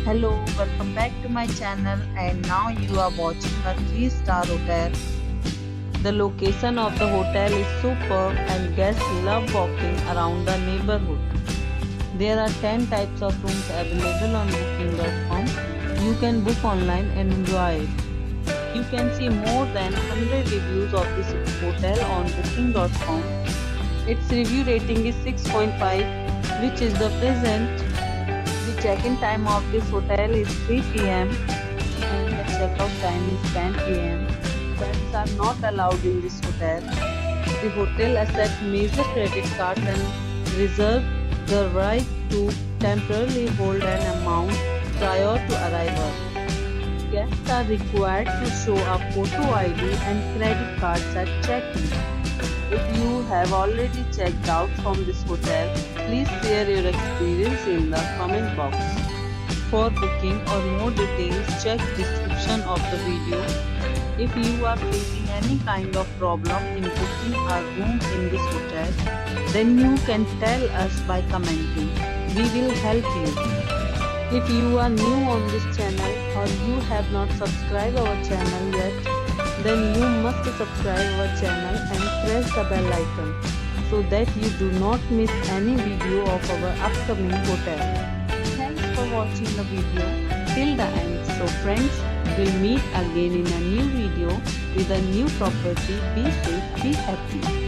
Hello, welcome back to my channel, and now you are watching a 3-star hotel. The location of the hotel is superb and guests love walking around the neighborhood. There are 10 types of rooms available on booking.com. You can book online and enjoy it. You can see more than 100 reviews of this hotel on booking.com. Its review rating is 6.5, which is the present. The check-in time of this hotel is 3 p.m. and the check-out time is 10 p.m. Pets are not allowed in this hotel. The hotel accepts major credit cards and reserves the right to temporarily hold an amount prior to arrival. Guests are required to show a photo ID and credit cards at check-in. If you have already checked out from this hotel, please share your experience in the comment box. For booking or more details, check description of the video. If you are facing any kind of problem in booking a room in this hotel, then you can tell us by commenting. We will help you. If you are new on this channel or you have not subscribed our channel yet, then you must subscribe our channel and press the bell icon so that you do not miss any video of our upcoming hotel. Thanks for watching the video till the end. So friends, we'll meet again in a new video with a new property. Be safe, be happy.